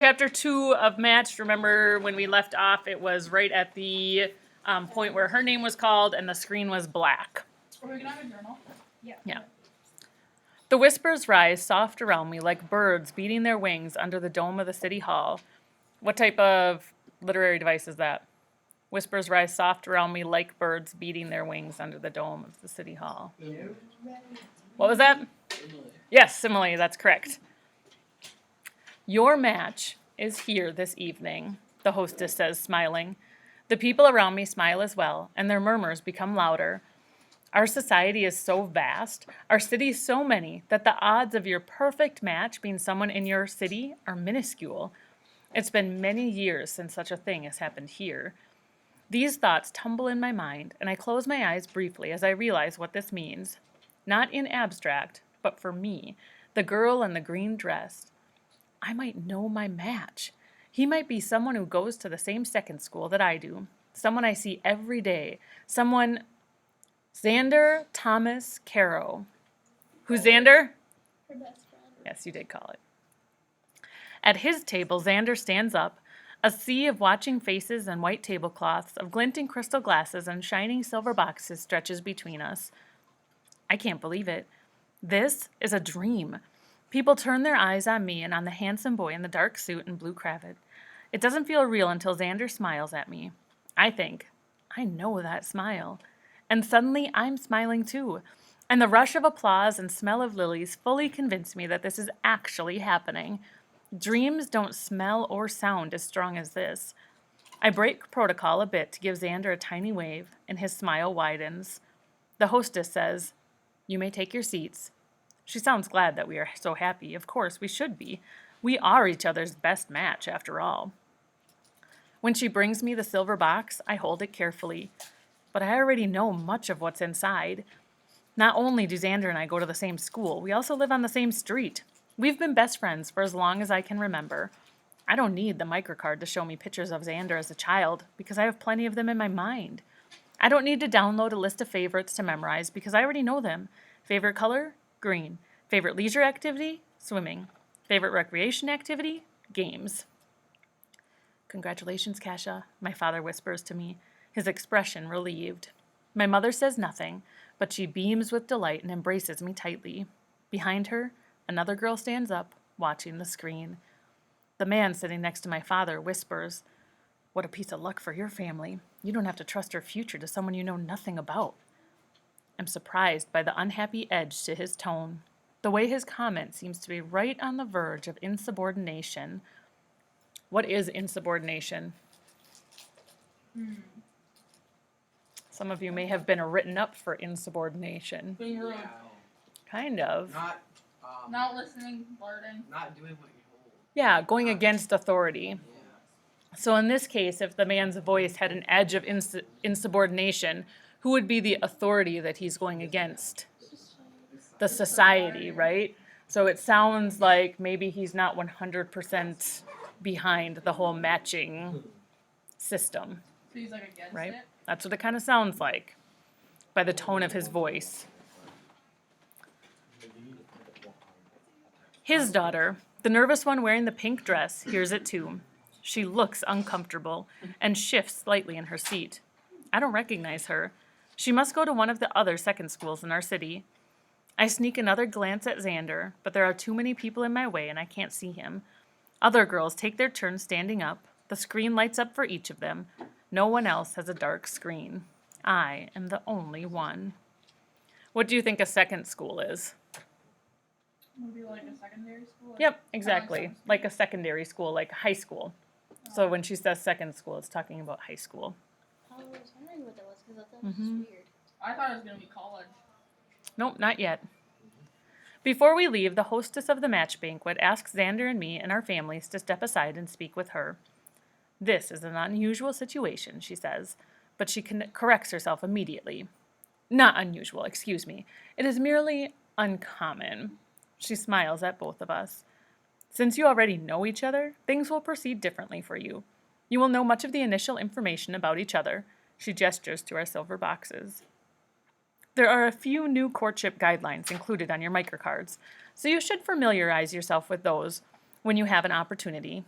Chapter 2 of Matched, remember when we left off, it was right at the point where her name was called and the screen was black. Are we going to have a journal? Yeah. The whispers rise soft around me like birds beating their wings under the dome of the city hall. What type of literary device is that? Whispers rise soft around me like birds beating their wings under the dome of the city hall. What was that? Simile. Yes, simile, that's correct. Your match is here this evening, the hostess says, smiling. The people around me smile as well, and their murmurs become louder. Our society is so vast, our city so many, that the odds of your perfect match being someone in your city are minuscule. It's been many years since such a thing has happened here. These thoughts tumble in my mind, and I close my eyes briefly as I realize what this means. Not in abstract, but for me, the girl in the green dress. I might know my match. He might be someone who goes to the same second school that I do, someone I see every day, someone... Xander Thomas Caro. Who's Xander? Her best friend. Yes, you did call it. At his table, Xander stands up. A sea of watching faces and white tablecloths, of glinting crystal glasses and shining silver boxes stretches between us. I can't believe it. This is a dream. People turn their eyes on me and on the handsome boy in the dark suit and blue cravat. It doesn't feel real until Xander smiles at me. I think, I know that smile. And suddenly I'm smiling too. And the rush of applause and smell of lilies fully convince me that this is actually happening. Dreams don't smell or sound as strong as this. I break protocol a bit to give Xander a tiny wave, and his smile widens. The hostess says, "You may take your seats." She sounds glad that we are so happy. Of course, we should be. We are each other's best match, after all. When she brings me the silver box, I hold it carefully. But I already know much of what's inside. Not only do Xander and I go to the same school, we also live on the same street. We've been best friends for as long as I can remember. I don't need the microcard to show me pictures of Xander as a child, because I have plenty of them in my mind. I don't need to download a list of favorites to memorize, because I already know them. Favorite color? Green. Favorite leisure activity? Swimming. Favorite recreation activity? Games. Congratulations, Kasha, my father whispers to me, his expression relieved. My mother says nothing, but she beams with delight and embraces me tightly. Behind her, another girl stands up, watching the screen. The man sitting next to my father whispers, "What a piece of luck for your family. You don't have to trust your future to someone you know nothing about." I'm surprised by the unhappy edge to his tone. The way his comment seems to be right on the verge of insubordination. What is insubordination? Some of you may have been written up for insubordination. Being rude. Yeah. Kind of. Not listening, blurting. Not doing what you're told. Yeah, going against authority. Yeah. So in this case, if the man's voice had an edge of insubordination, who would be the authority that he's going against? The society, right? So it sounds like maybe he's not 100% behind the whole matching system, So he's like against right? it. That's what it kind of sounds like by the tone of his voice. His daughter, the nervous one wearing the pink dress, hears it too. She looks uncomfortable and shifts slightly in her seat. I don't recognize her. She must go to one of the other second schools in our city. I sneak another glance at Xander, but there are too many people in my way and I can't see him. Other girls take their turn standing up. The screen lights up for each of them. No one else has a dark screen. I am the only one. What do you think a second school is? Would be like a secondary school. Yep, exactly. Like a secondary school, like high school. So when she says second school, it's talking about high school. I was wondering what that was because I thought it was weird. I thought it was gonna be college. Nope, not yet. Before we leave, the hostess of the match banquet asks Xander and me and our families to step aside and speak with her. This is an unusual situation, she says, but she corrects herself immediately. Not unusual, excuse me. It is merely uncommon. She smiles at both of us. Since you already know each other, things will proceed differently for you. You will know much of the initial information about each other. She gestures to our silver boxes. There are a few new courtship guidelines included on your microcards, so you should familiarize yourself with those when you have an opportunity.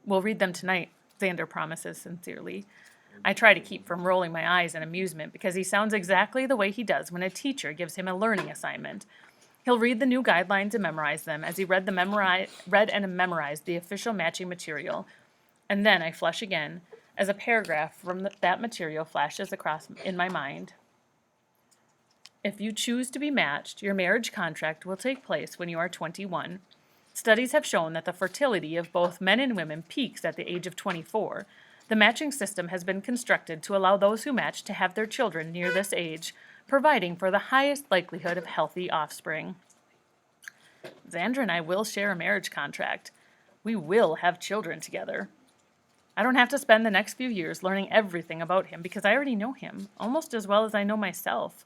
We'll read them tonight, Xander promises sincerely. I try to keep from rolling my eyes in amusement because he sounds exactly the way he does when a teacher gives him a learning assignment. He'll read the new guidelines and memorize them as he read and memorized the official matching material. And then I flush again as a paragraph from that material flashes across in my mind. If you choose to be matched, your marriage contract will take place when you are 21. Studies have shown that the fertility of both men and women peaks at the age of 24. The matching system has been constructed to allow those who match to have their children near this age, providing for the highest likelihood of healthy offspring. Xander and I will share a marriage contract. We will have children together. I don't have to spend the next few years learning everything about him because I already know him, almost as well as I know myself.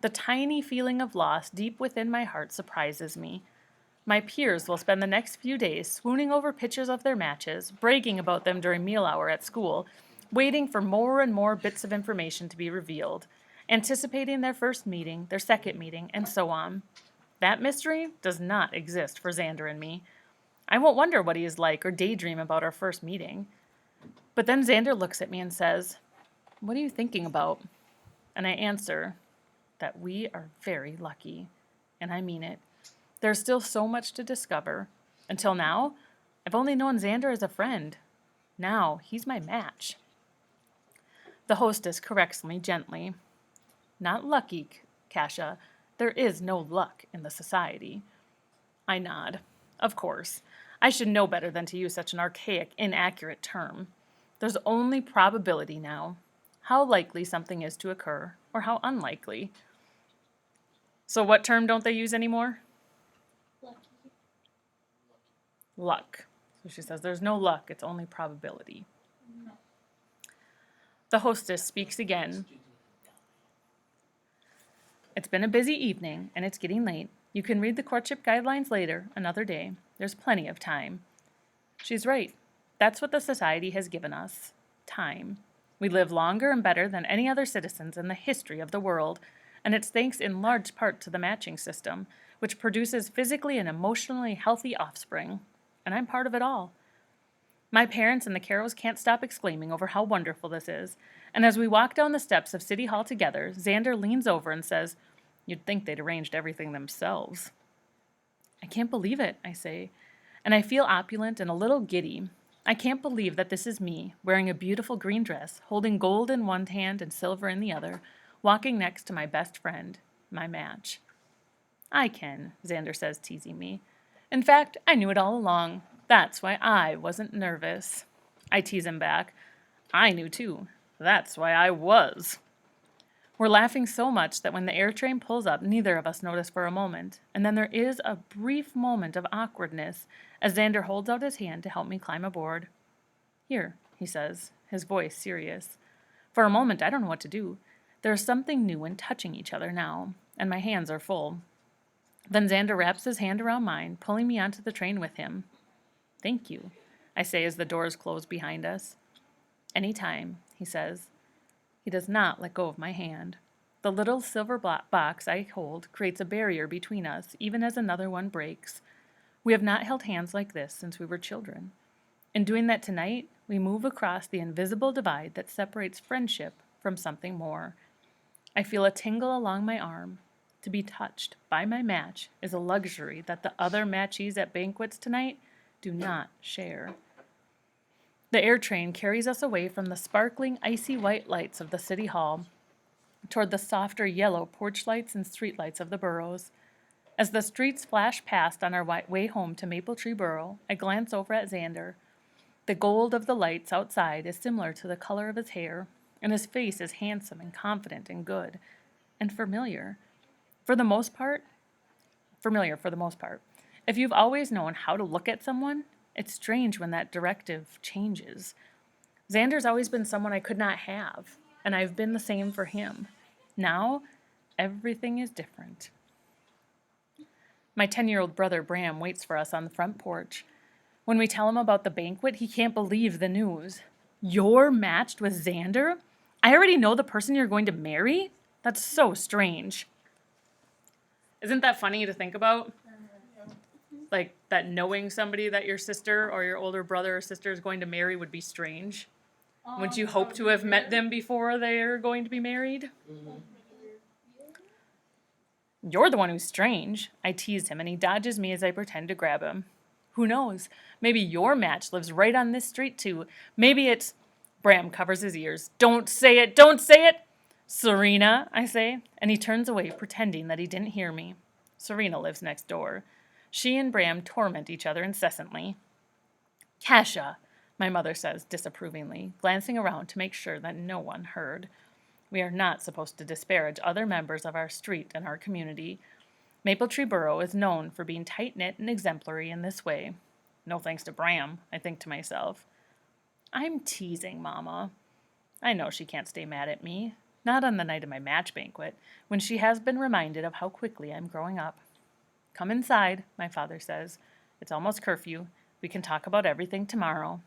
The tiny feeling of loss deep within my heart surprises me. My peers will spend the next few days swooning over pictures of their matches, bragging about them during meal hour at school, waiting for more and more bits of information to be revealed, anticipating their first meeting, their second meeting, and so on. That mystery does not exist for Xander and me. I won't wonder what he is like or daydream about our first meeting. But then Xander looks at me and says, "What are you thinking about?" And I answer that we are very lucky. And I mean it. There's still so much to discover. Until now, I've only known Xander as a friend. Now, he's my match. The hostess corrects me gently. Not lucky, Kasha. There is no luck in the society. I nod. Of course. I should know better than to use such an archaic, inaccurate term. There's only probability now. How likely something is to occur, or how unlikely. So what term don't they use anymore? Lucky. Luck. So she says there's no luck, it's only probability. No. The hostess speaks again. It's been a busy evening, and it's getting late. You can read the courtship guidelines later, another day. There's plenty of time. She's right. That's what the society has given us. Time. We live longer and better than any other citizens in the history of the world, and it's thanks in large part to the matching system, which produces physically and emotionally healthy offspring. And I'm part of it all. My parents and the Carrolls can't stop exclaiming over how wonderful this is, and as we walk down the steps of City Hall together, Xander leans over and says, "You'd think they'd arranged everything themselves." I can't believe it, I say, and I feel opulent and a little giddy. I can't believe that this is me, wearing a beautiful green dress, holding gold in one hand and silver in the other, walking next to my best friend, my match. I can, Xander says, teasing me. In fact, I knew it all along. That's why I wasn't nervous. I tease him back. I knew too. That's why I was. We're laughing so much that when the air train pulls up, neither of us notice for a moment, and then there is a brief moment of awkwardness as Xander holds out his hand to help me climb aboard. "Here," he says, his voice serious. For a moment, I don't know what to do. There is something new in touching each other now, and my hands are full. Then Xander wraps his hand around mine, pulling me onto the train with him. "Thank you," I say as the doors close behind us. "Any time," he says. He does not let go of my hand. The little silver box I hold creates a barrier between us, even as another one breaks. We have not held hands like this since we were children. In doing that tonight, we move across the invisible divide that separates friendship from something more. I feel a tingle along my arm. To be touched by my match is a luxury that the other matchees at banquets tonight do not share. The air train carries us away from the sparkling, icy white lights of the city hall toward the softer yellow porch lights and street lights of the boroughs. As the streets flash past on our way home to Maple Tree Borough, I glance over at Xander. The gold of the lights outside is similar to the color of his hair, and his face is handsome and confident and good, and familiar for the most part. If you've always known how to look at someone, it's strange when that directive changes. Xander's always been someone I could not have, and I've been the same for him. Now, everything is different. My 10-year-old brother Bram waits for us on the front porch. When we tell him about the banquet, he can't believe the news. "You're matched with Xander? I already know the person you're going to marry? That's so strange." Isn't that funny to think about? Like that knowing somebody that your sister or your older brother or sister is going to marry would be strange? Would you That hope would to be have met weird. them before they're going to be married? Mm-hmm. You're the one who's strange. I tease him and he dodges me as I pretend to grab him. Who knows? Maybe your match lives right on this street too. Maybe it's... Bram covers his ears. Don't say it! Don't say it! Serena, I say, and he turns away, pretending that he didn't hear me. Serena lives next door. She and Bram torment each other incessantly. Kasha, my mother says disapprovingly, glancing around to make sure that no one heard. We are not supposed to disparage other members of our street and our community. Maple Tree Borough is known for being tight-knit and exemplary in this way. No thanks to Bram, I think to myself. I'm teasing, Mama. I know she can't stay mad at me. Not on the night of my match banquet, when she has been reminded of how quickly I'm growing up. Come inside, my father says. It's almost curfew. We can talk about everything tomorrow.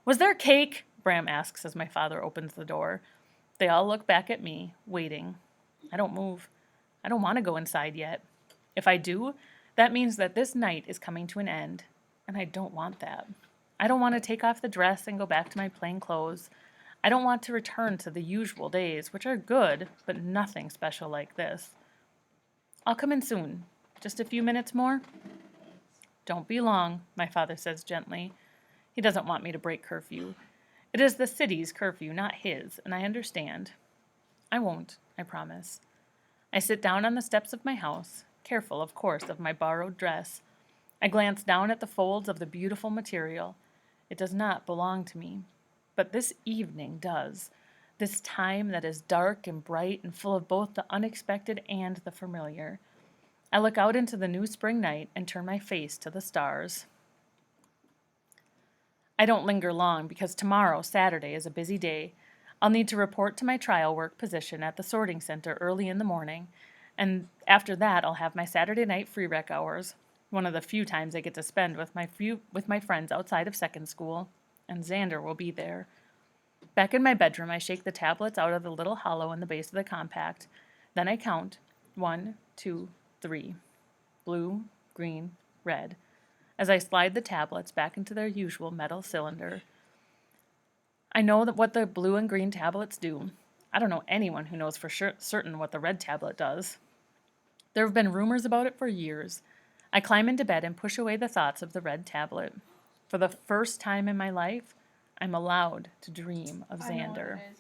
Was there cake? Bram asks as my father opens the door. They all look back at me, waiting. I don't move. I don't want to go inside yet. If I do, that means that this night is coming to an end, and I don't want that. I don't want to take off the dress and go back to my plain clothes. I don't want to return to the usual days, which are good, but nothing special like this. I'll come in soon. Just a few minutes more? Don't be long, my father says gently. He doesn't want me to break curfew. It is the city's curfew, not his, and I understand. I won't, I promise. I sit down on the steps of my house, careful, of course, of my borrowed dress. I glance down at the folds of the beautiful material. It does not belong to me. But this evening does. This time that is dark and bright and full of both the unexpected and the familiar. I look out into the new spring night and turn my face to the stars. I don't linger long because tomorrow, Saturday, is a busy day. I'll need to report to my trial work position at the sorting center early in the morning, and after that I'll have my Saturday night free rec hours, one of the few times I get to spend with my friends outside of second school, and Xander will be there. Back in my bedroom, I shake the tablets out of the little hollow in the base of the compact. Then I count 1, 2, 3. Blue, green, red. As I slide the tablets back into their usual metal cylinder. I know that what the blue and green tablets do. I don't know anyone who knows for certain what the red tablet does. There have been rumors about it for years. I climb into bed and push away the thoughts of the red tablet. For the first time in my life, I'm allowed to dream of I know what Xander. it is.